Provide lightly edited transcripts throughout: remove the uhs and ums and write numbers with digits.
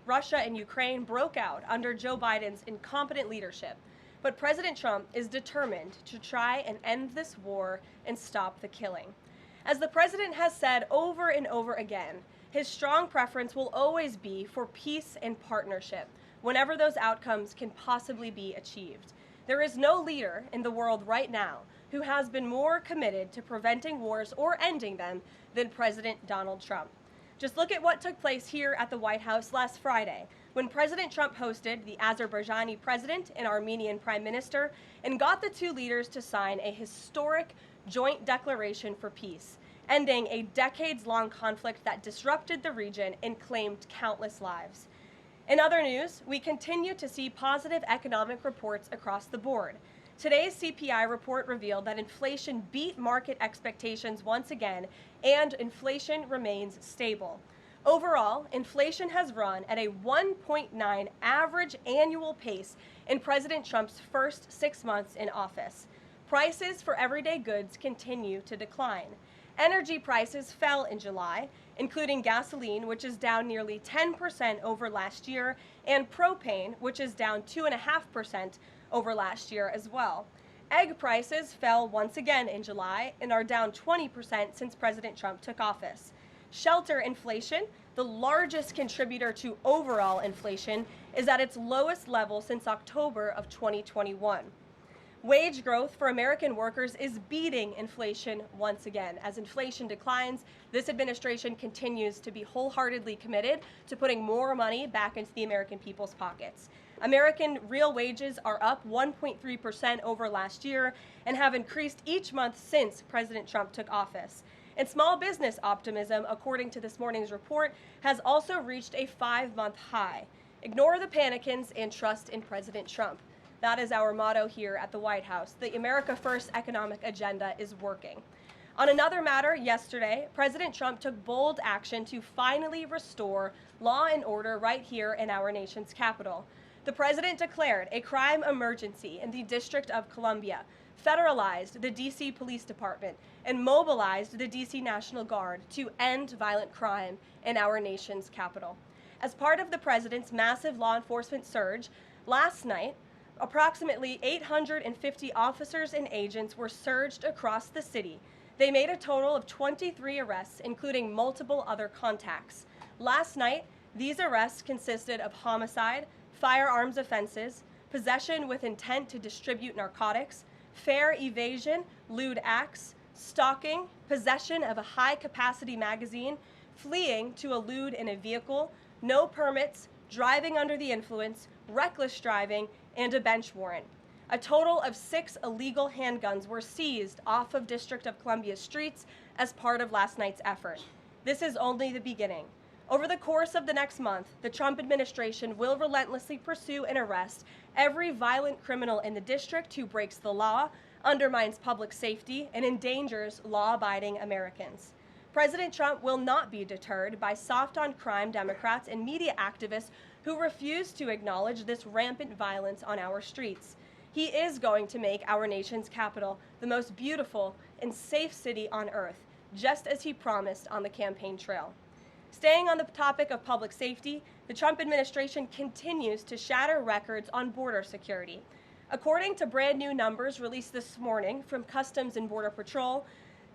Russia and Ukraine broke out under Joe Biden's incompetent leadership. But President Trump is determined to try and end this war and stop the killing. As the president has said over and over again, his strong preference will always be for peace and partnership whenever those outcomes can possibly be achieved. There is no leader in the world right now who has been more committed to preventing wars or ending them than President Donald Trump. Just look at what took place here at the White House last Friday, when President Trump hosted the Azerbaijani president and Armenian prime minister and got the two leaders to sign a historic joint declaration for peace, ending a decades-long conflict that disrupted the region and claimed countless lives. In other news, we continue to see positive economic reports across the board. Today's CPI report revealed that inflation beat market expectations once again, and inflation remains stable. Overall, inflation has run at a 1.9 average annual pace in President Trump's first 6 months in office. Prices for everyday goods continue to decline. Energy prices fell in July, including gasoline, which is down nearly 10% over last year, and propane, which is down 2.5% over last year as well. Egg prices fell once again in July and are down 20% since President Trump took office. Shelter inflation, the largest contributor to overall inflation, is at its lowest level since October of 2021. Wage growth for American workers is beating inflation once again. As inflation declines, this administration continues to be wholeheartedly committed to putting more money back into the American people's pockets. American real wages are up 1.3% over last year and have increased each month since President Trump took office. And small business optimism, according to this morning's report, has also reached a 5-month high. Ignore the panicans and trust in President Trump. That is our motto here at the White House. The America First economic agenda is working. On another matter, yesterday, President Trump took bold action to finally restore law and order right here in our nation's capital. The president declared a crime emergency in the District of Columbia, federalized the DC Police Department, and mobilized the DC National Guard to end violent crime in our nation's capital. As part of the president's massive law enforcement surge, last night, approximately 850 officers and agents were surged across the city. They made a total of 23 arrests, including multiple other contacts. Last night, these arrests consisted of homicide, firearms offenses, possession with intent to distribute narcotics, fare evasion, lewd acts, stalking, possession of a high-capacity magazine, fleeing to a lewd in a vehicle, no permits, driving under the influence, reckless driving, and a bench warrant. A total of 6 illegal handguns were seized off of District of Columbia streets as part of last night's effort. This is only the beginning. Over the course of the next month, the Trump administration will relentlessly pursue and arrest every violent criminal in the district who breaks the law, undermines public safety, and endangers law-abiding Americans. President Trump will not be deterred by soft-on-crime Democrats and media activists who refuse to acknowledge this rampant violence on our streets. He is going to make our nation's capital the most beautiful and safe city on earth, just as he promised on the campaign trail. Staying on the topic of public safety, the Trump administration continues to shatter records on border security. According to brand new numbers released this morning from Customs and Border Patrol,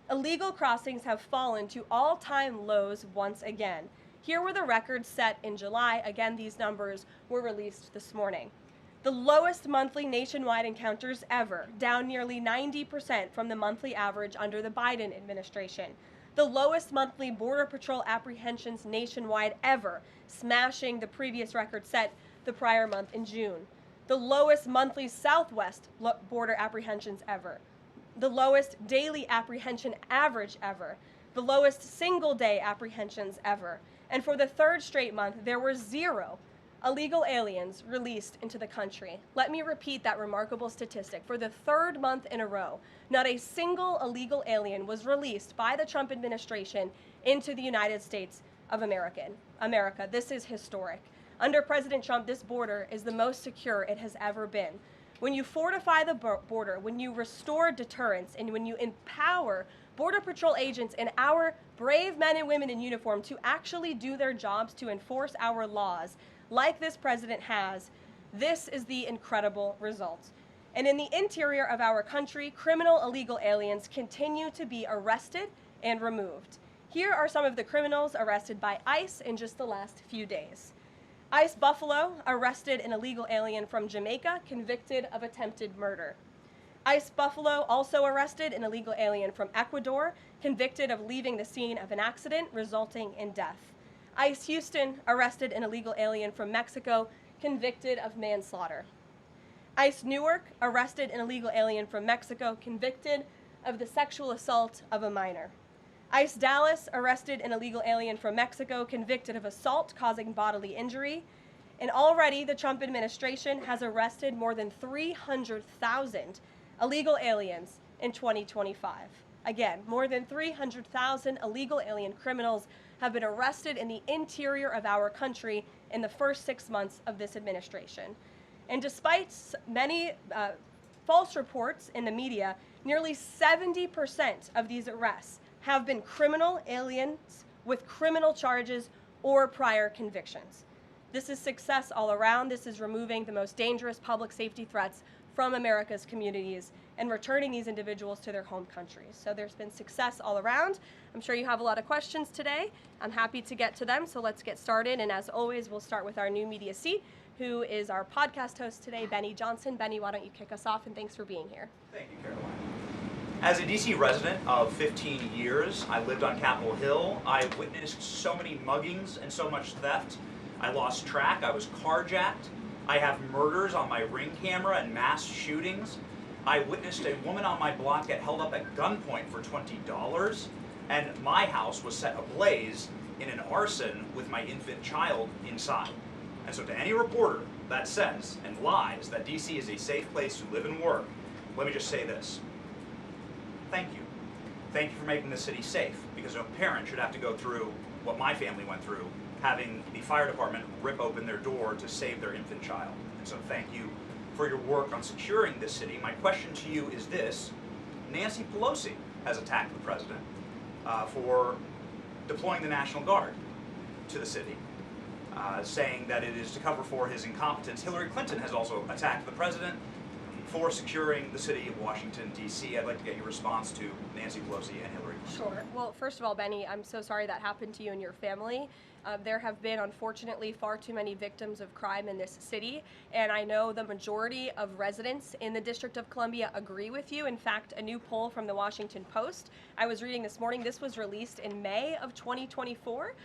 illegal crossings have fallen to all-time lows once again. Here were the records set in July. Again, these numbers were released this morning. The lowest monthly nationwide encounters ever, down nearly 90% from the monthly average under the Biden administration. The lowest monthly Border Patrol apprehensions nationwide ever, smashing the previous record set the prior month in June. The lowest monthly Southwest border apprehensions ever. The lowest daily apprehension average ever. The lowest single-day apprehensions ever. And for the 3rd straight month, there were 0 illegal aliens released into the country. Let me repeat that remarkable statistic. For the 3rd month in a row, not a single illegal alien was released by the Trump administration into the United States of America. This is historic. Under President Trump, this border is the most secure it has ever been. When you fortify the border, when you restore deterrence, and when you empower Border Patrol agents and our brave men and women in uniform to actually do their jobs to enforce our laws like this president has, this is the incredible result. And in the interior of our country, criminal illegal aliens continue to be arrested and removed. Here are some of the criminals arrested by ICE in just the last few days. ICE Buffalo arrested an illegal alien from Jamaica convicted of attempted murder. ICE Buffalo also arrested an illegal alien from Ecuador convicted of leaving the scene of an accident resulting in death. ICE Houston arrested an illegal alien from Mexico convicted of manslaughter. ICE Newark arrested an illegal alien from Mexico convicted of the sexual assault of a minor. ICE Dallas arrested an illegal alien from Mexico convicted of assault causing bodily injury. And already the Trump administration has arrested more than 300,000 illegal aliens in 2025. Again, more than 300,000 illegal alien criminals have been arrested in the interior of our country in the first 6 months of this administration. And despite many false reports in the media, nearly 70% of these arrests have been criminal aliens with criminal charges or prior convictions. This is success all around. This is removing the most dangerous public safety threats from America's communities and returning these individuals to their home countries. So there's been success all around. I'm sure you have a lot of questions today. I'm happy to get to them, so let's get started. And as always, we'll start with our new media seat, who is our podcast host today, Benny Johnson. Benny, why don't you kick us off, and thanks for being here. Thank you, Caroline. As a DC resident of 15 years, I lived on Capitol Hill. I witnessed so many muggings and so much theft. I lost track. I was carjacked. I have murders on my Ring camera and mass shootings. I witnessed a woman on my block get held up at gunpoint for $20, and my house was set ablaze in an arson with my infant child inside. And so to any reporter that says and lies that DC is a safe place to live and work, let me just say this. Thank you. Thank you for making the city safe, because no parent should have to go through what my family went through, having the fire department rip open their door to save their infant child. And so thank you for your work on securing this city. My question to you is this. Nancy Pelosi has attacked the president for deploying the National Guard to the city, saying that it is to cover for his incompetence. Hillary Clinton has also attacked the president for securing the city of Washington, D.C. I'd like to get your response to Nancy Pelosi and Hillary Clinton. Sure. Well, first of all, Benny, I'm so sorry that happened to you and your family. There have been, unfortunately, far too many victims of crime in this city, and I know the majority of residents in the District of Columbia agree with you. In fact, a new poll from the Washington Post I was reading this morning, this was released in May of 2024,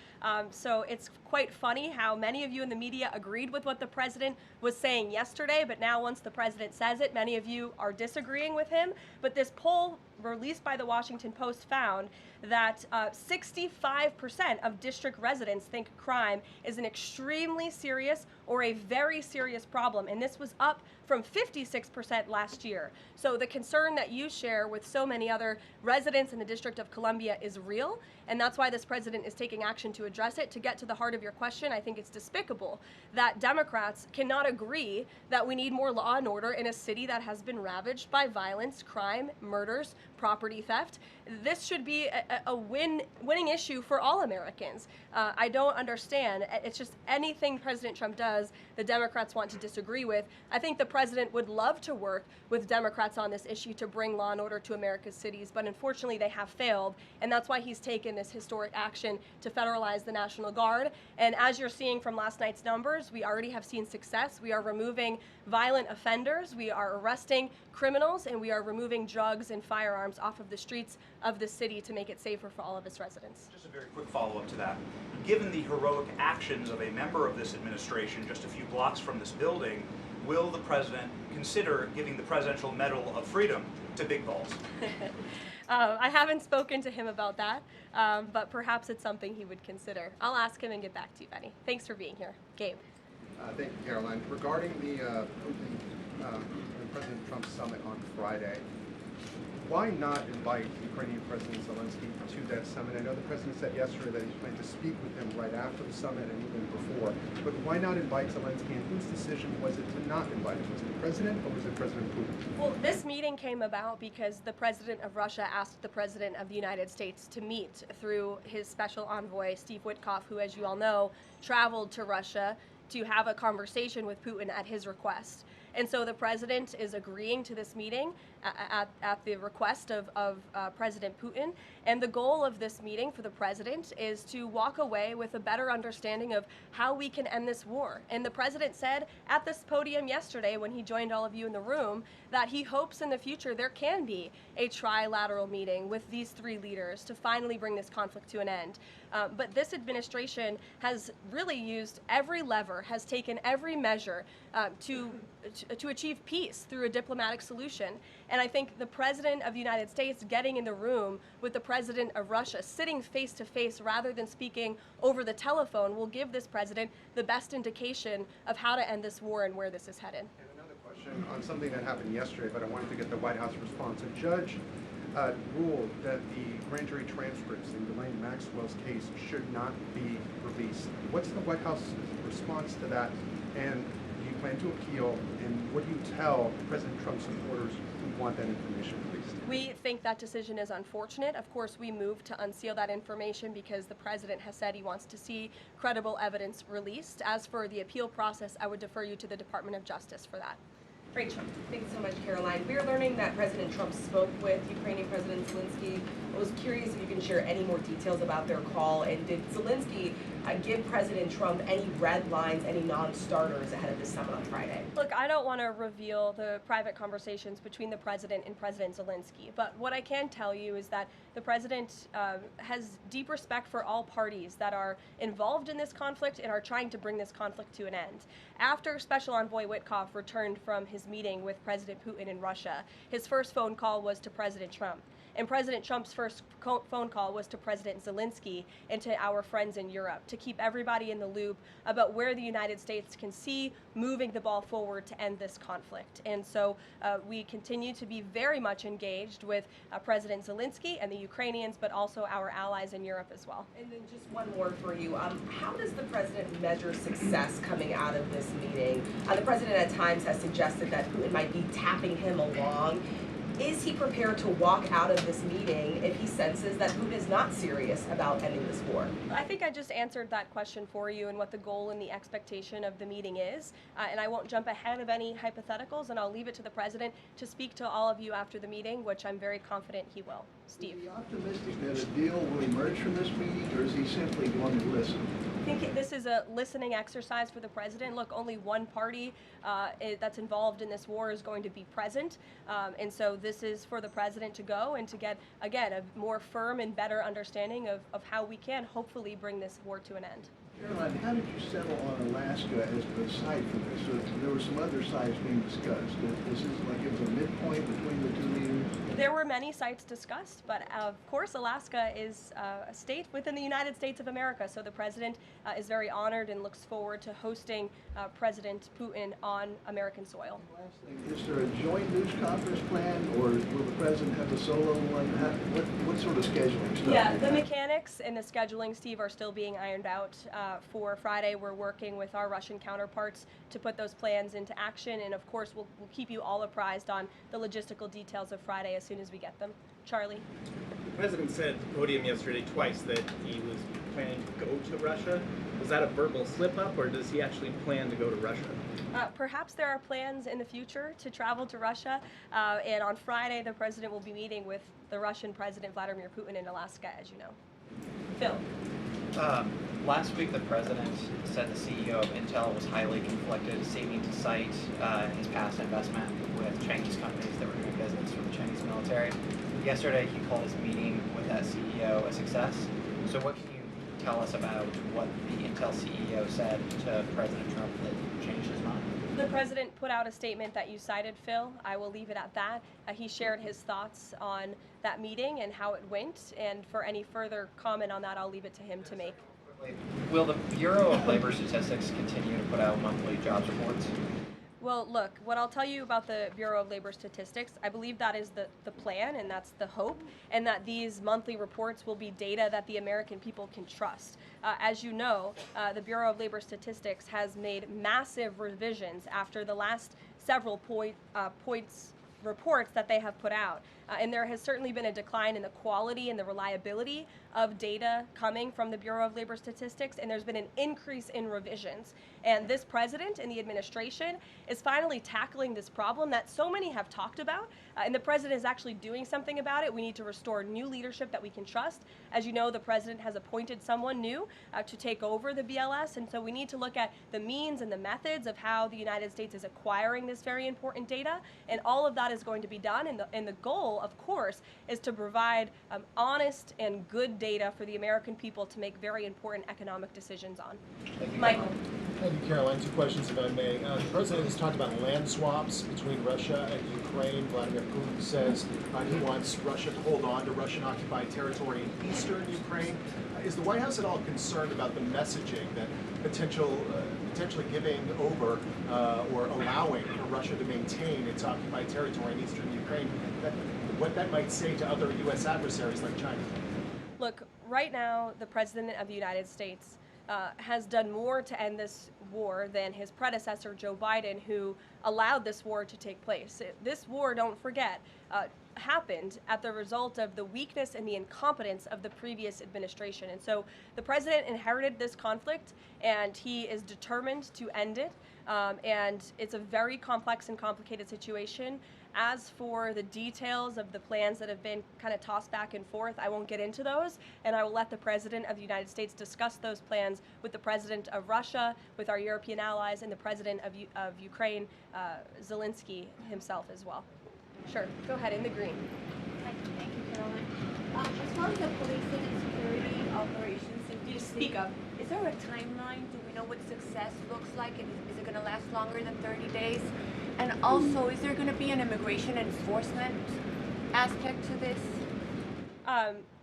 so it's quite funny how many of you in the media agreed with what the president was saying yesterday, but now once the president says it, many of you are disagreeing with him. But this poll released by the Washington Post found that 65% of district residents think crime is an extremely serious or a very serious problem, and this was up from 56% last year. So the concern that you share with so many other residents in the District of Columbia is real, and that's why this president is taking action to address it. To get to the heart of your question, I think it's despicable that Democrats cannot agree that we need more law and order in a city that has been ravaged by violence, crime, murders, property theft. This should be a winning issue for all Americans. I don't understand. It's just anything President Trump does, the Democrats want to disagree with. I think the president would love to work with Democrats on this issue to bring law and order to America's cities, but unfortunately they have failed, and that's why he's taken this historic action to federalize the National Guard. And as you're seeing from last night's numbers, we already have seen success. We are removing violent offenders, we are arresting criminals, and we are removing drugs and firearms off of the streets of the city to make it safer for all of its residents. Just a very quick follow-up to that. Given the heroic actions of a member of this administration just a few blocks from this building, will the president consider giving the Presidential Medal of Freedom to Big Balls? I haven't spoken to him about that, but perhaps it's something he would consider. I'll ask him and get back to you, Benny. Thanks for being here. Gabe. Thank you, Caroline. Regarding the Putin and President Trump summit on Friday, Why not invite Ukrainian President Zelensky to that summit? I know the president said yesterday that he planned to speak with him right after the summit and even before. But why not invite Zelensky, and whose decision was it to not invite him? Was it the president or was it President Putin? Well, this meeting came about because the president of Russia asked the president of the United States to meet through his special envoy, Steve Witkoff, who, as you all know, traveled to Russia to have a conversation with Putin at his request. And so the president is agreeing to this meeting at the request of President Putin. And the goal of this meeting for the president is to walk away with a better understanding of how we can end this war. And the president said at this podium yesterday when he joined all of you in the room that he hopes in the future there can be a trilateral meeting with these three leaders to finally bring this conflict to an end. But this administration has really used every lever, has taken every measure to achieve peace through a diplomatic solution. And I think the president of the United States getting in the room with the president of Russia, sitting face to face rather than speaking over the telephone, will give this president the best indication of how to end this war and where this is headed. And another question on something that happened yesterday, but I wanted to get the White House response. A judge ruled that the grand jury transcripts in Ghislaine Maxwell's case should not be released. What's the White House response to that? And do you plan to appeal? And what do you tell President Trump's supporters who want that information released? We think that decision is unfortunate. Of course, we moved to unseal that information because the president has said he wants to see credible evidence released. As for the appeal process, I would defer you to the Department of Justice for that. Rachel. Thanks so much, Karoline. We are learning that President Trump spoke with Ukrainian President Zelensky. I was curious if you can share any more details about their call, and did Zelensky give President Trump any red lines, any non-starters ahead of this summit on Friday? Look, I don't want to reveal the private conversations between the president and President Zelensky, but what I can tell you is that the president has deep respect for all parties that are involved in this conflict and are trying to bring this conflict to an end. After Special Envoy Witkoff returned from his meeting with President Putin in Russia, his first phone call was to President Trump. And President Trump's first phone call was to President Zelensky and to our friends in Europe to keep everybody in the loop about where the United States can see moving the ball forward to end this conflict. And so we continue to be very much engaged with President Zelensky and the Ukrainians, but also our allies in Europe as well. And then just one more for you. How does the president measure success coming out of this meeting? The president at times has suggested that Putin might be tapping him along. Is he prepared to walk out of this meeting if he senses that Putin is not serious about ending this war? I think I just answered that question for you and what the goal and the expectation of the meeting is. And I won't jump ahead of any hypotheticals, and I'll leave it to the president to speak to all of you after the meeting, which I'm very confident he will. Steve. Is he optimistic that a deal will emerge from this meeting, or is he simply going to listen? I think this is a listening exercise for the president. Look, only one party that's involved in this war is going to be present. And so this is for the president to go and to get, again, a more firm and better understanding of how we can hopefully bring this war to an end. Karoline, how did you settle on Alaska as the site for this? So there were some other sites being discussed. Is this like it was a midpoint between the two leaders? There were many sites discussed, but of course Alaska is a state within the United States of America, so the president is very honored and looks forward to hosting President Putin on American soil. Is there a joint news conference plan, or will the president have a solo one? What sort of scheduling stuff? Yeah, the mechanics and the scheduling, Steve, are still being ironed out. For Friday, we're working with our Russian counterparts to put those plans into action, and of course we'll keep you all apprised on the logistical details of Friday as soon as we get them. Charlie? The president said at the podium yesterday twice that he was planning to go to Russia. Was that a verbal slip-up, or does he actually plan to go to Russia? Perhaps there are plans in the future to travel to Russia, and on Friday the president will be meeting with the Russian President Vladimir Putin in Alaska, as you know. Phil? Last week, the president said the CEO of Intel was highly conflicted, seeming to cite his past investment with Chinese companies that were doing business with the Chinese military. Yesterday, he called his meeting with that CEO a success. So what can you tell us about what the Intel CEO said to President Trump that changed his mind? The president put out a statement that you cited, Phil. I will leave it at that. He shared his thoughts on that meeting and how it went, and for any further comment on that, I'll leave it to him to make. Will the Bureau of Labor Statistics continue to put out monthly jobs reports? Well, look, what I'll tell you about the Bureau of Labor Statistics, I believe that is the plan and that's the hope, and that these monthly reports will be data that the American people can trust. As you know, the Bureau of Labor Statistics has made massive revisions after the last several reports that they have put out. And there has certainly been a decline in the quality and the reliability of data coming from the Bureau of Labor Statistics, and there's been an increase in revisions. And this president and the administration is finally tackling this problem that so many have talked about, and the president is actually doing something about it. We need to restore new leadership that we can trust. As you know, the president has appointed someone new to take over the BLS, and so we need to look at the means and the methods of how the United States is acquiring this very important data, and all of that is going to be done, and the goal, of course, is to provide honest and good data for the American people to make very important economic decisions on. Michael. Thank you, Caroline. Two questions, if I may. The president has talked about land swaps between Russia and Ukraine. Vladimir Putin says he wants Russia to hold on to Russian-occupied territory in eastern Ukraine. Is the White House at all concerned about the messaging that potentially giving over or allowing for Russia to maintain its occupied territory in eastern Ukraine, what that might say to other U.S. adversaries like China? Look, right now, the President of the United States has done more to end this war than his predecessor, Joe Biden, who allowed this war to take place. This war, don't forget, happened at the result of the weakness and the incompetence of the previous administration. And so the president inherited this conflict, and he is determined to end it. And it's a very complex and complicated situation. As for the details of the plans that have been kind of tossed back and forth, I won't get into those, and I will let the President of the United States discuss those plans with the President of Russia, with our European allies, and the President of Ukraine, Zelensky himself as well. Sure, go ahead, in the green. Thank you, Caroline. As far as the policing and security operations in DC, Speak up. Is there a timeline? Do we know what success looks like? Is it going to last longer than 30 days? And also, is there going to be an immigration enforcement aspect to this?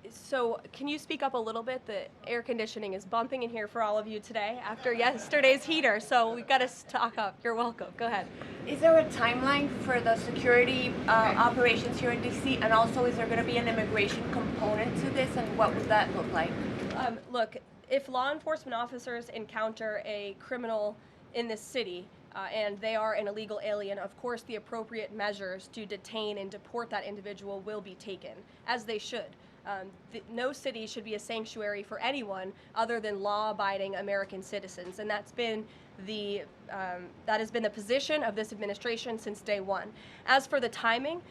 So can you speak up a little bit? The air conditioning is bumping in here for all of you today after yesterday's heater, so we've got to stock up. You're welcome. Go ahead. Is there a timeline for the security operations here in DC? And also, is there going to be an immigration component to this, and what would that look like? Look, if law enforcement officers encounter a criminal in this city, and they are an illegal alien, of course the appropriate measures to detain and deport that individual will be taken, as they should. No city should be a sanctuary for anyone other than law-abiding American citizens, and that has been the position of this administration since day one. As for the timing,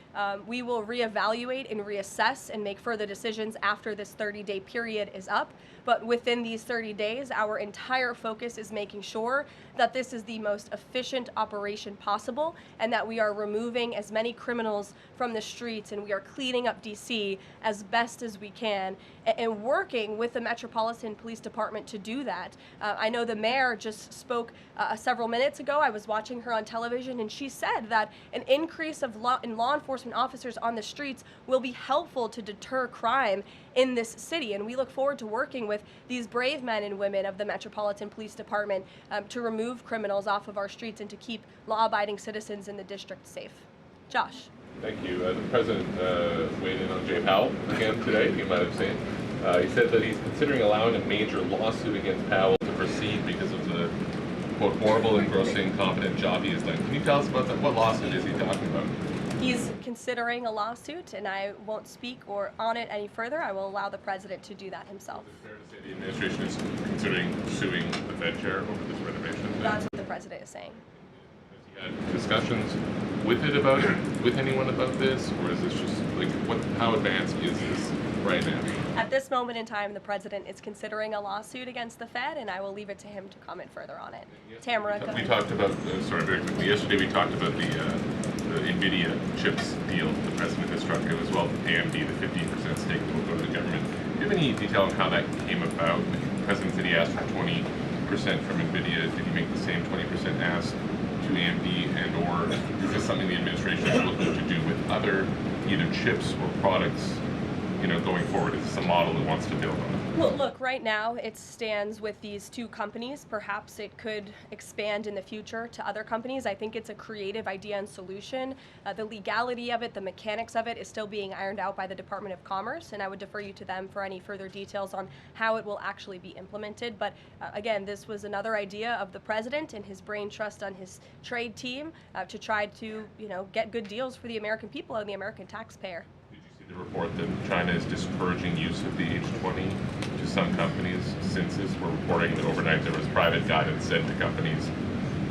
we will reevaluate and reassess and make further decisions after this 30-day period is up. But within these 30 days, our entire focus is making sure that this is the most efficient operation possible, and that we are removing as many criminals from the streets, and we are cleaning up DC as best as we can, and working with the Metropolitan Police Department to do that. I know the mayor just spoke several minutes ago. I was watching her on television, and she said that an increase in law enforcement officers on the streets will be helpful to deter crime in this city, and we look forward to working with these brave men and women of the Metropolitan Police Department to remove criminals off of our streets and to keep law-abiding citizens in the district safe. Josh. Thank you. The President weighed in on Jay Powell again today, you might have seen. He said that he's considering allowing a major lawsuit against Powell to proceed because of the, quote, horrible and grossly incompetent job he has done. Can you tell us about that? What lawsuit is he talking about? He's considering a lawsuit, and I won't speak on it any further. I will allow the president to do that himself. Is it fair to say the administration is considering suing the Fed chair over this renovation? That's what the president is saying. Has he had discussions with anyone about this, or is this just like how advanced is this right now? At this moment in time, the president is considering a lawsuit against the Fed, and I will leave it to him to comment further on it. Tamara, go ahead. We talked about, sorry, very quickly, yesterday we talked about the NVIDIA chips deal the president has struck out as well, AMD, the 15% stake that will go to the government. Do you have any detail on how that came about? The president said he asked for 20% from NVIDIA. Did he make the same 20% ask to AMD, and or is this something the administration is looking to do with other either chips or products, going forward? Is this a model it wants to build on? Well, look, right now it stands with these two companies. Perhaps it could expand in the future to other companies. I think it's a creative idea and solution. The legality of it, the mechanics of it is still being ironed out by the Department of Commerce, and I would defer you to them for any further details on how it will actually be implemented. But again, this was another idea of the president and his brain trust on his trade team to try to, get good deals for the American people and the American taxpayer. The report that China is discouraging use of the H20 to some companies. Since we're reporting that overnight there was private guidance sent to companies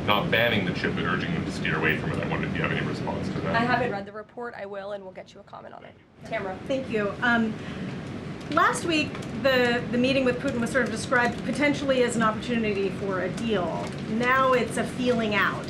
not banning the chip but urging them to steer away from it. I wonder if you have any response to that. I haven't read the report. I will, and we'll get you a comment on it. Tamara. Thank you. Last week, the meeting with Putin was sort of described potentially as an opportunity for a deal. Now it's a feeling out.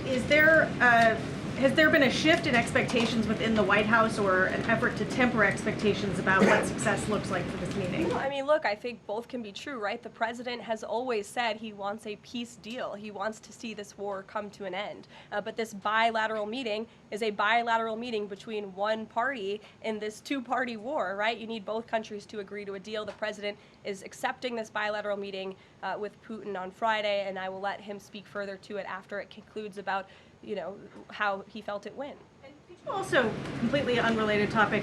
Has there been a shift in expectations within the White House or an effort to temper expectations about what success looks like for this meeting? Well, I mean, look, I think both can be true, right? The president has always said he wants a peace deal. He wants to see this war come to an end. But this bilateral meeting is a bilateral meeting between one party in this two-party war, right? You need both countries to agree to a deal. The president is accepting this bilateral meeting with Putin on Friday, and I will let him speak further to it after it concludes about how he felt it went. Also, completely unrelated topic,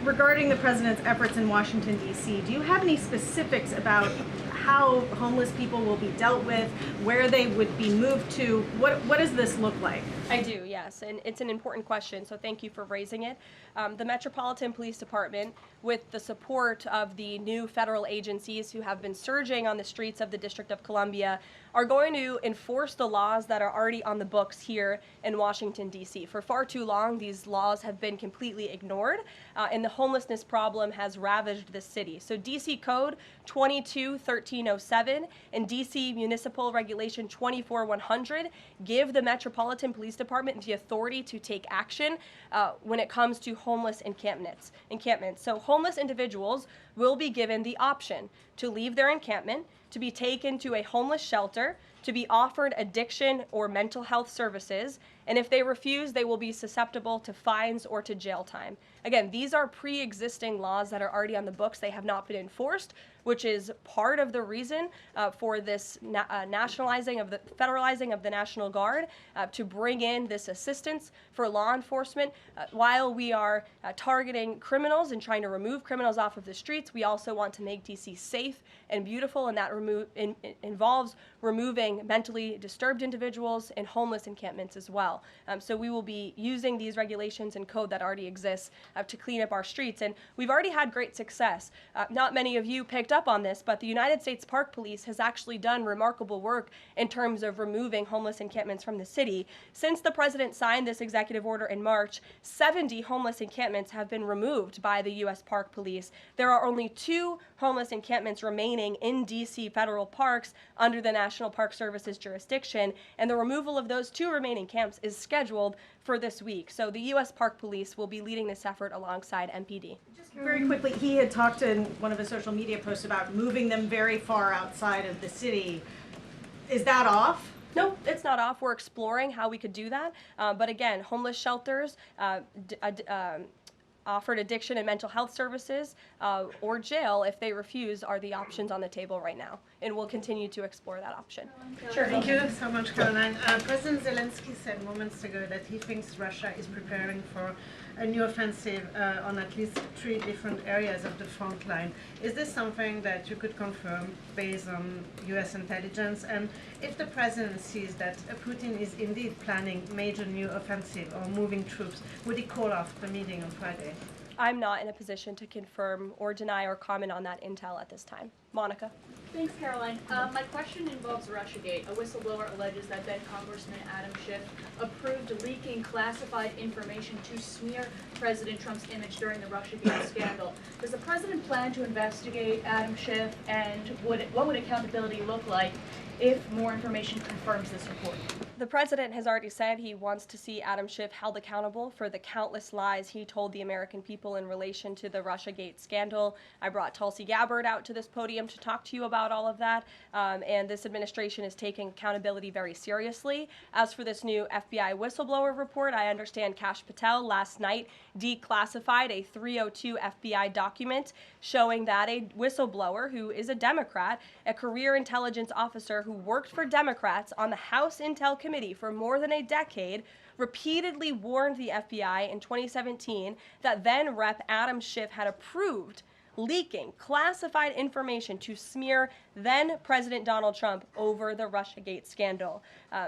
regarding the president's efforts in Washington, D.C., do you have any specifics about how homeless people will be dealt with, where they would be moved to? What does this look like? I do, yes, and it's an important question, so thank you for raising it. The Metropolitan Police Department, with the support of the new federal agencies who have been surging on the streets of the District of Columbia, are going to enforce the laws that are already on the books here in Washington, D.C. For far too long, these laws have been completely ignored, and the homelessness problem has ravaged the city. So D.C. Code 22-1307 and D.C. Municipal Regulation 24-100 give the Metropolitan Police Department the authority to take action when it comes to homeless encampments. So homeless individuals will be given the option to leave their encampment, to be taken to a homeless shelter, to be offered addiction or mental health services, and if they refuse, they will be susceptible to fines or to jail time. Again, these are pre-existing laws that are already on the books. They have not been enforced, which is part of the reason for this federalizing of the National Guard to bring in this assistance for law enforcement. While we are targeting criminals and trying to remove criminals off of the streets, we also want to make DC safe and beautiful, and that involves removing mentally disturbed individuals and homeless encampments as well. So we will be using these regulations and code that already exists to clean up our streets, and we've already had great success. Not many of you picked up on this, but the United States Park Police has actually done remarkable work in terms of removing homeless encampments from the city. Since the president signed this executive order in March, 70 homeless encampments have been removed by the U.S. Park Police. There are only 2 homeless encampments remaining in D.C. federal parks under the National Park Service's jurisdiction, and the removal of those 2 remaining camps is scheduled for this week. So the U.S. Park Police will be leading this effort alongside MPD. Just very quickly, he had talked in one of his social media posts about moving them very far outside of the city. Is that off? No, it's not off. We're exploring how we could do that. But again, homeless shelters, offered addiction and mental health services, or jail if they refuse are the options on the table right now. And we'll continue to explore that option. Sure. Thank you so much, Karoline. President Zelensky said moments ago that he thinks Russia is preparing for a new offensive on at least 3 different areas of the front line. Is this something that you could confirm based on U.S. intelligence? And if the president sees that Putin is indeed planning major new offensive or moving troops, would he call off the meeting on Friday? I'm not in a position to confirm or deny or comment on that intel at this time. Monica. Thanks, Caroline. My question involves Russiagate. A whistleblower alleges that then Congressman Adam Schiff approved leaking classified information to smear President Trump's image during the Russiagate scandal. Does the president plan to investigate Adam Schiff, and what would accountability look like if more information confirms this report? The president has already said he wants to see Adam Schiff held accountable for the countless lies he told the American people in relation to the Russiagate scandal. I brought Tulsi Gabbard out to this podium to talk to you about all of that, and this administration is taking accountability very seriously. As for this new FBI whistleblower report, I understand Kash Patel last night declassified a 302 FBI document showing that a whistleblower who is a Democrat, a career intelligence officer who worked for Democrats on the House Intel Committee for more than a decade, repeatedly warned the FBI in 2017 that then Rep. Adam Schiff had approved leaking classified information to smear then President Donald Trump over the Russiagate scandal.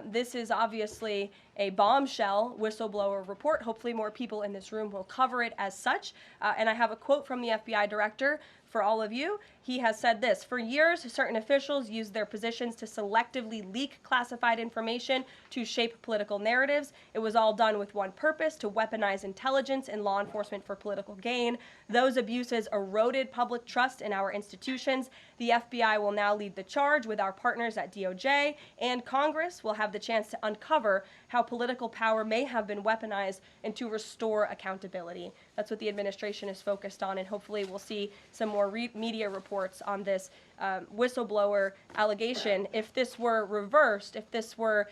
This is obviously a bombshell whistleblower report. Hopefully more people in this room will cover it as such. And I have a quote from the FBI director for all of you. He has said this: "For years, certain officials used their positions to selectively leak classified information to shape political narratives. It was all done with one purpose: to weaponize intelligence and law enforcement for political gain. Those abuses eroded public trust in our institutions. The FBI will now lead the charge with our partners at DOJ, and Congress will have the chance to uncover how political power may have been weaponized and to restore accountability." That's what the administration is focused on, and hopefully we'll see some more media reports on this whistleblower allegation. If this were reversed, if this were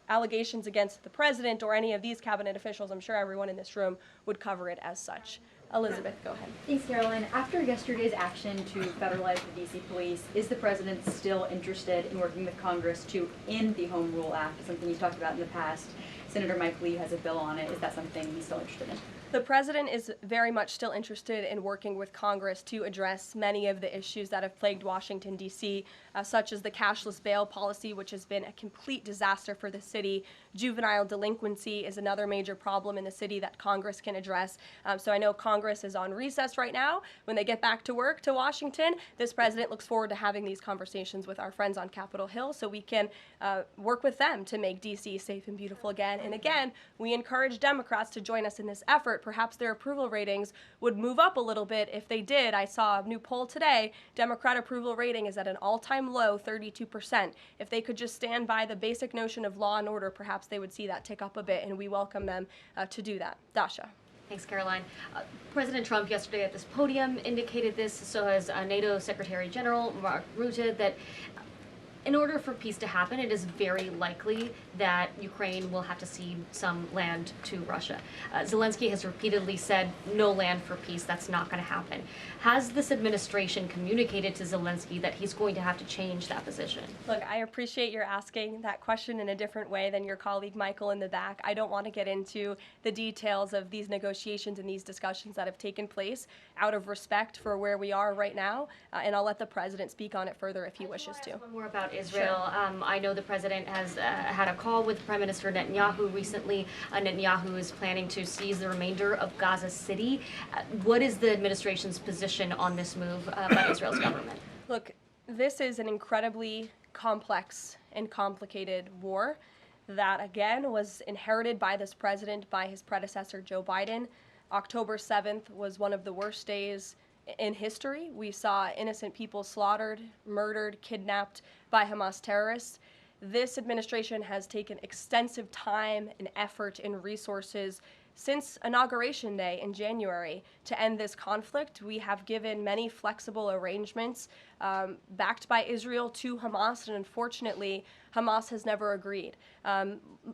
allegations against the president or any of these cabinet officials, I'm sure everyone in this room would cover it as such. Elizabeth, go ahead. Thanks, Karoline. After yesterday's action to federalize the DC police, is the president still interested in working with Congress to end the Home Rule Act, something you've talked about in the past? Senator Mike Lee has a bill on it. Is that something he's still interested in? The president is very much still interested in working with Congress to address many of the issues that have plagued Washington, D.C., such as the cashless bail policy, which has been a complete disaster for the city. Juvenile delinquency is another major problem in the city that Congress can address. So I know Congress is on recess right now. When they get back to work to Washington, this president looks forward to having these conversations with our friends on Capitol Hill so we can work with them to make D.C. safe and beautiful again. And again, we encourage Democrats to join us in this effort. Perhaps their approval ratings would move up a little bit if they did. I saw a new poll today. Democrat approval rating is at an all-time low, 32%. If they could just stand by the basic notion of law and order, perhaps they would see that tick up a bit, and we welcome them to do that. Dasha. Thanks, Karoline. President Trump yesterday at this podium indicated this, so has NATO Secretary General Mark Rutte, that in order for peace to happen, it is very likely that Ukraine will have to cede some land to Russia. Zelensky has repeatedly said no land for peace. That's not going to happen. Has this administration communicated to Zelensky that he's going to have to change that position? Look, I appreciate your asking that question in a different way than your colleague Michael in the back. I don't want to get into the details of these negotiations and these discussions that have taken place out of respect for where we are right now, and I'll let the president speak on it further if he wishes to. More about Israel. Sure. I know the president has had a call with Prime Minister Netanyahu recently. Netanyahu is planning to seize the remainder of Gaza City. What is the administration's position on this move by Israel's government? Look, this is an incredibly complex and complicated war that, again, was inherited by this president, by his predecessor, Joe Biden. October 7th was one of the worst days in history. We saw innocent people slaughtered, murdered, kidnapped by Hamas terrorists. This administration has taken extensive time and effort and resources since Inauguration Day in January to end this conflict. We have given many flexible arrangements backed by Israel to Hamas, and unfortunately, Hamas has never agreed.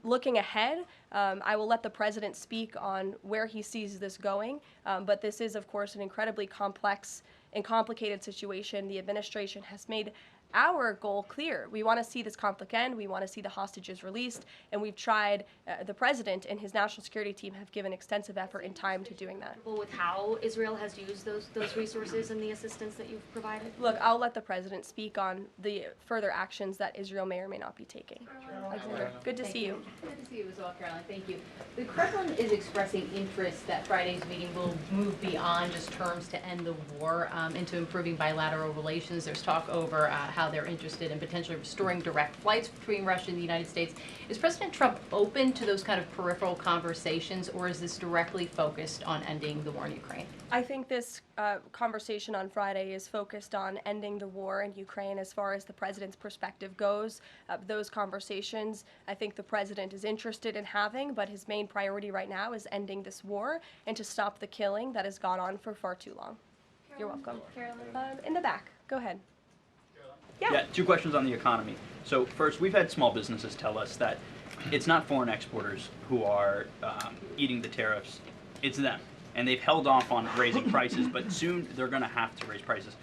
Looking ahead, I will let the president speak on where he sees this going, but this is, of course, an incredibly complex and complicated situation. The administration has made our goal clear. We want to see this conflict end. We want to see the hostages released, and we've tried. The president and his national security team have given extensive effort and time to doing that. With how Israel has used those resources and the assistance that you've provided? Look, I'll let the president speak on the further actions that Israel may or may not be taking. Alexander, good to see you. Good to see you as well, Karoline. Thank you. The Kremlin is expressing interest that Friday's meeting will move beyond just terms to end the war into improving bilateral relations. There's talk over how how they're interested in potentially restoring direct flights between Russia and the United States. Is President Trump open to those kind of peripheral conversations, or is this directly focused on ending the war in Ukraine? I think this conversation on Friday is focused on ending the war in Ukraine as far as the president's perspective goes. Those conversations, I think the president is interested in having, but his main priority right now is ending this war and to stop the killing that has gone on for far too long. You're welcome. In the back, go ahead. Yeah, two questions on the economy. So first, we've had small businesses tell us that it's not foreign exporters who are eating the tariffs, it's them. And they've held off on raising prices, but soon they're going to have to raise prices.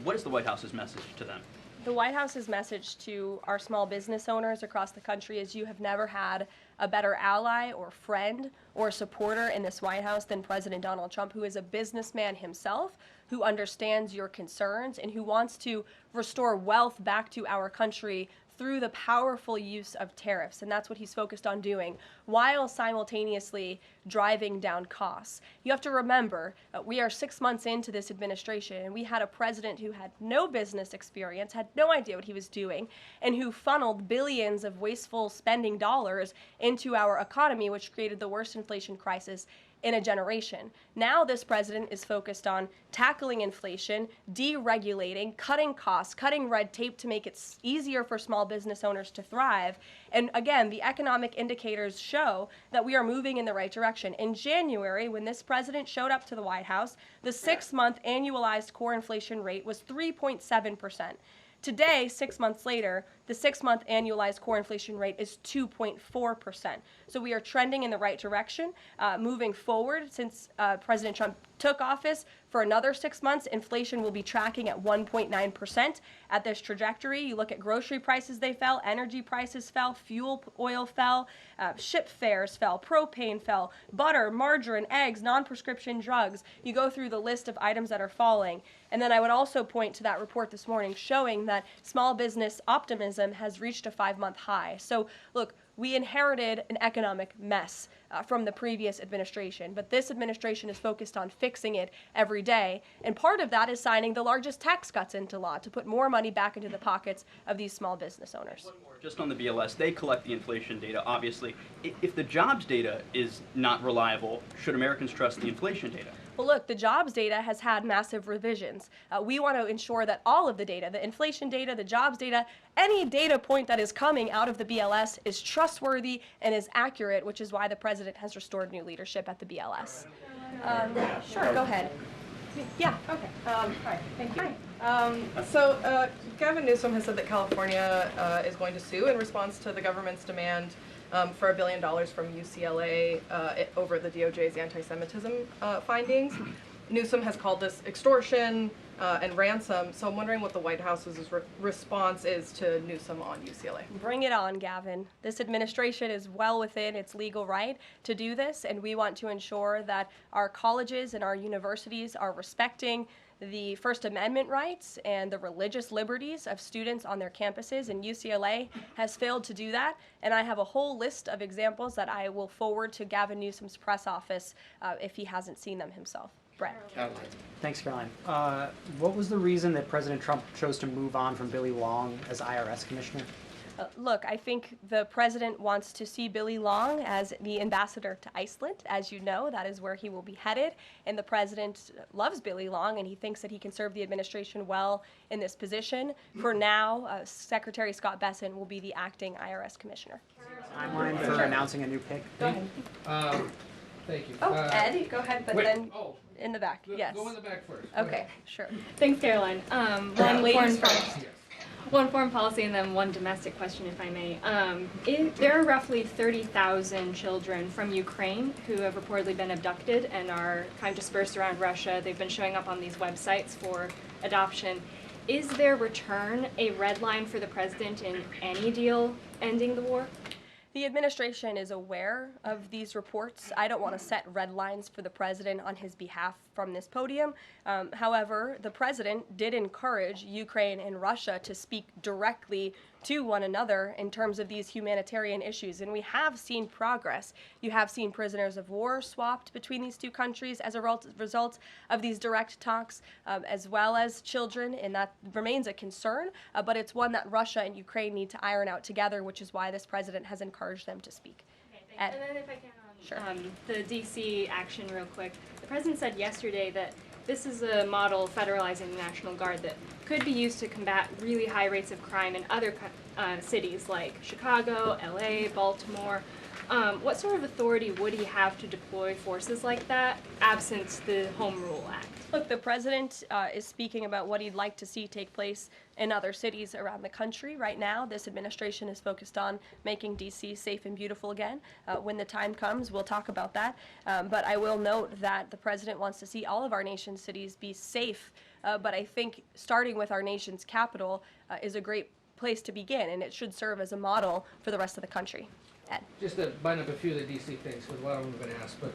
What is the White House's message to them? The White House's message to our small business owners across the country is you have never had a better ally or friend or supporter in this White House than President Donald Trump, who is a businessman himself, who understands your concerns and who wants to restore wealth back to our country through the powerful use of tariffs. And that's what he's focused on doing, while simultaneously driving down costs. You have to remember, we are 6 months into this administration, and we had a president who had no business experience, had no idea what he was doing, and who funneled billions of wasteful spending dollars into our economy, which created the worst inflation crisis in a generation. Now this president is focused on tackling inflation, deregulating, cutting costs, cutting red tape to make it easier for small business owners to thrive. And again, the economic indicators show that we are moving in the right direction. In January, when this president showed up to the White House, the 6-month annualized core inflation rate was 3.7%. Today, 6 months later, the 6-month annualized core inflation rate is 2.4%. So we are trending in the right direction. Moving forward, since President Trump took office, for another 6 months, inflation will be tracking at 1.9% at this trajectory. You look at grocery prices, they fell, energy prices fell, fuel oil fell, ship fares fell, propane fell, butter, margarine, eggs, non-prescription drugs. You go through the list of items that are falling. And then I would also point to that report this morning showing that small business optimism has reached a 5-month high. So look, we inherited an economic mess from the previous administration, but this administration is focused on fixing it every day. And part of that is signing the largest tax cuts into law to put more money back into the pockets of these small business owners. Just on the BLS, they collect the inflation data, obviously. If the jobs data is not reliable, should Americans trust the inflation data? Well, look, the jobs data has had massive revisions. We want to ensure that all of the data, the inflation data, the jobs data, any data point that is coming out of the BLS is trustworthy and is accurate, which is why the president has restored new leadership at the BLS. Sure, go ahead. Yeah. Okay. Hi. Thank you. So Gavin Newsom has said that California is going to sue in response to the government's demand for $1 billion from UCLA over the DOJ's anti-Semitism findings. Newsom has called this extortion and ransom, so I'm wondering what the White House's response is to Newsom on UCLA. Bring it on, Gavin. This administration is well within its legal right to do this, and we want to ensure that our colleges and our universities are respecting the First Amendment rights and the religious liberties of students on their campuses, and UCLA has failed to do that. And I have a whole list of examples that I will forward to Gavin Newsom's press office if he hasn't seen them himself. Brett. Thanks, Caroline. What was the reason that President Trump chose to move on from Billy Long as IRS commissioner? Look, I think the president wants to see Billy Long as the ambassador to Iceland. As you know, that is where he will be headed. And the president loves Billy Long, and he thinks that he can serve the administration well in this position. For now, Secretary Scott Besson will be the acting IRS commissioner. Timeline for announcing a new pick? Go ahead. Thank you. Oh, Ed, go ahead, but wait, then in the back. Yes. Go in the back first. Okay, sure. Thanks, Caroline. One foreign policy and then one domestic question, if I may. There are roughly 30,000 children from Ukraine who have reportedly been abducted and are kind of dispersed around Russia. They've been showing up on these websites for adoption. Is their return a red line for the president in any deal ending the war? The administration is aware of these reports. I don't want to set red lines for the president on his behalf from this podium. However, the president did encourage Ukraine and Russia to speak directly to one another in terms of these humanitarian issues. And we have seen progress. You have seen prisoners of war swapped between these two countries as a result of these direct talks, as well as children, and that remains a concern, but it's one that Russia and Ukraine need to iron out together, which is why this president has encouraged them to speak. Ed. And then if I can, Sure. The DC action real quick. The president said yesterday that this is a model federalizing the National Guard that could be used to combat really high rates of crime in other cities like Chicago, LA, Baltimore. What sort of authority would he have to deploy forces like that, absent the Home Rule Act? Look, the president is speaking about what he'd like to see take place in other cities around the country. Right now, this administration is focused on making D.C. safe and beautiful again. When the time comes, we'll talk about that. But I will note that the president wants to see all of our nation's cities be safe. But I think starting with our nation's capital is a great place to begin, and it should serve as a model for the rest of the country. Ed. Just to bind up a few of the DC things, because a lot of them have been asked, but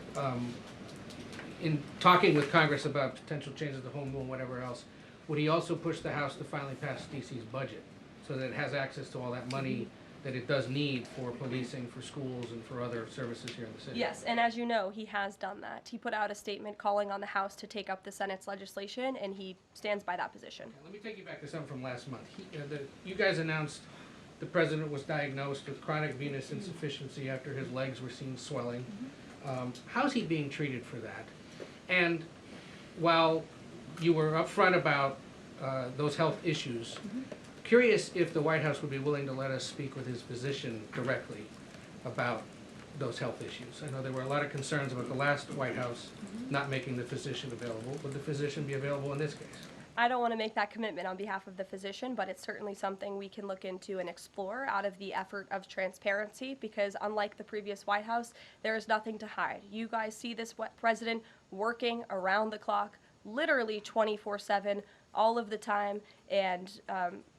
in talking with Congress about potential changes to home rule and whatever else, would he also push the House to finally pass DC's budget so that it has access to all that money that it does need for policing, for schools, and for other services here in the city? Yes, and as you know, he has done that. He put out a statement calling on the House to take up the Senate's legislation, and he stands by that position. Let me take you back to something from last month. You guys announced the president was diagnosed with chronic venous insufficiency after his legs were seen swelling. How's he being treated for that? And while you were upfront about those health issues, curious if the White House would be willing to let us speak with his physician directly about those health issues. I know there were a lot of concerns about the last White House not making the physician available. Would the physician be available in this case? I don't want to make that commitment on behalf of the physician, but it's certainly something we can look into and explore out of the effort of transparency, because unlike the previous White House, there is nothing to hide. You guys see this president working around the clock, literally 24/7, all of the time, and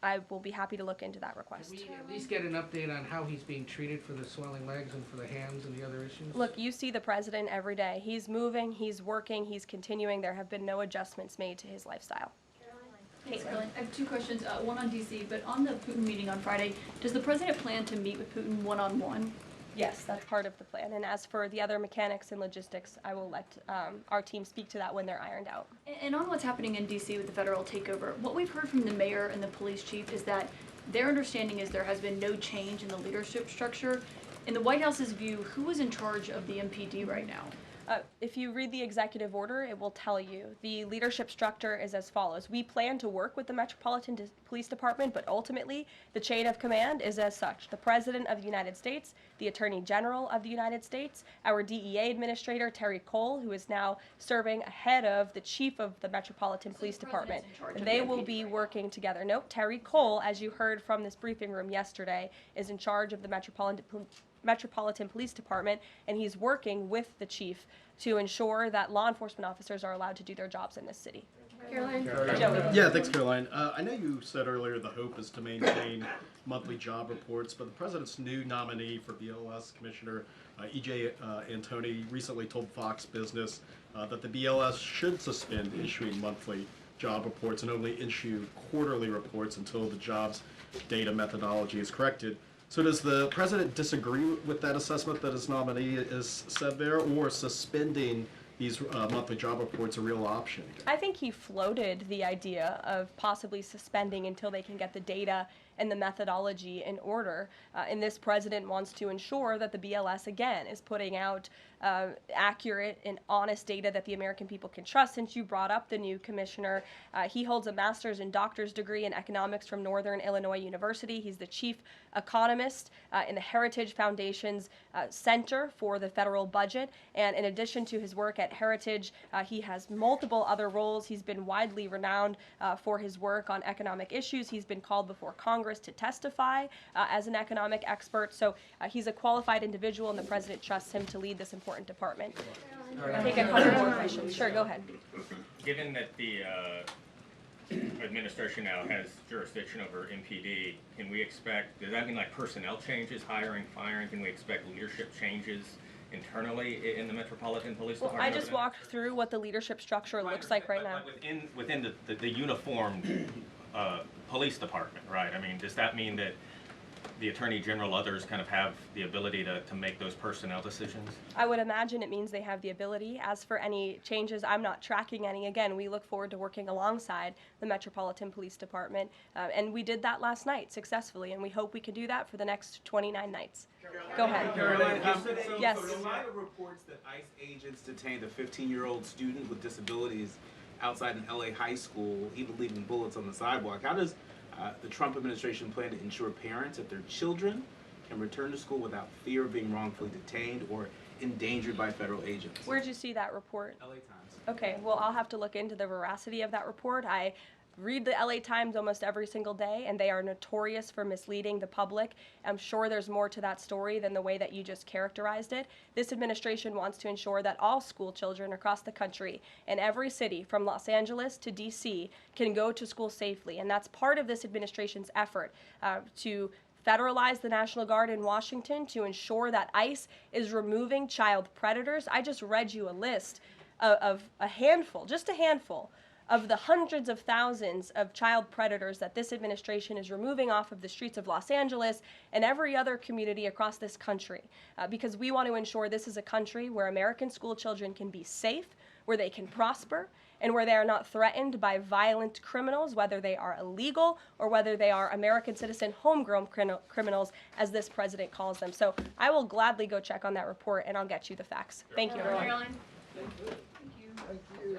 I will be happy to look into that request. Can we at least get an update on how he's being treated for the swelling legs and for the hands and the other issues? Look, you see the president every day. He's moving, he's working, he's continuing. There have been no adjustments made to his lifestyle. Thanks, Karoline. I have two questions, one on DC, but on the Putin meeting on Friday, does the president plan to meet with Putin one-on-one? Yes, that's part of the plan. And as for the other mechanics and logistics, I will let our team speak to that when they're ironed out. And on what's happening in DC with the federal takeover, what we've heard from the mayor and the police chief is that their understanding is there has been no change in the leadership structure. In the White House's view, who is in charge of the MPD right now? If you read the executive order, it will tell you the leadership structure is as follows. We plan to work with the Metropolitan Police Department, but ultimately the chain of command is as such. The President of the United States, the Attorney General of the United States, our DEA Administrator, Terry Cole, who is now serving ahead of the Chief of the Metropolitan Police Department. They will be working together. Nope, Terry Cole, as you heard from this briefing room yesterday, is in charge of the Metropolitan Police Department, and he's working with the chief to ensure that law enforcement officers are allowed to do their jobs in this city. Caroline? Yeah, thanks, Caroline. I know you said earlier the hope is to maintain monthly job reports, but the president's new nominee for BLS Commissioner E.J. Antoni recently told Fox Business that the BLS should suspend issuing monthly job reports and only issue quarterly reports until the jobs data methodology is corrected. So does the president disagree with that assessment that his nominee is said there, or suspending these monthly job reports a real option? I think he floated the idea of possibly suspending until they can get the data and the methodology in order. And this president wants to ensure that the BLS, again, is putting out accurate and honest data that the American people can trust. Since you brought up the new commissioner, he holds a master's and doctor's degree in economics from Northern Illinois University. He's the chief economist in the Heritage Foundation's Center for the Federal Budget. And in addition to his work at Heritage, he has multiple other roles. He's been widely renowned for his work on economic issues. He's been called before Congress to testify as an economic expert. So he's a qualified individual, and the president trusts him to lead this important department. Take a couple more questions. Sure, go ahead. Given that the administration now has jurisdiction over MPD, can we expect, does that mean like personnel changes, hiring, firing? Can we expect leadership changes internally in the Metropolitan Police Department? I just walked through what the leadership structure looks like right now. Within the uniformed police department, right? I mean, does that mean that the Attorney General, others kind of have the ability to make those personnel decisions? I would imagine it means they have the ability. As for any changes, I'm not tracking any. Again, we look forward to working alongside the Metropolitan Police Department, and we did that last night successfully, and we hope we can do that for the next 29 nights. Go ahead. Karoline, Yes. So in light of reports that ICE agents detained a 15-year-old student with disabilities outside an LA high school, even leaving bullets on the sidewalk, how does the Trump administration plan to ensure parents that their children can return to school without fear of being wrongfully detained or endangered by federal agents? Where'd you see that report? LA Times. Okay, well, I'll have to look into the veracity of that report. I read the LA Times almost every single day, and they are notorious for misleading the public. I'm sure there's more to that story than the way that you just characterized it. This administration wants to ensure that all school children across the country in every city, from Los Angeles to DC, can go to school safely. And that's part of this administration's effort to federalize the National Guard in Washington, to ensure that ICE is removing child predators. I just read you a list of a handful, just a handful, of the hundreds of thousands of child predators that this administration is removing off of the streets of Los Angeles and every other community across this country, because we want to ensure this is a country where American school children can be safe, where they can prosper, and where they are not threatened by violent criminals, whether they are illegal or whether they are American citizen homegrown criminals, as this president calls them. So I will gladly go check on that report, and I'll get you the facts. Thank you. Karoline. Thank you. Thank you.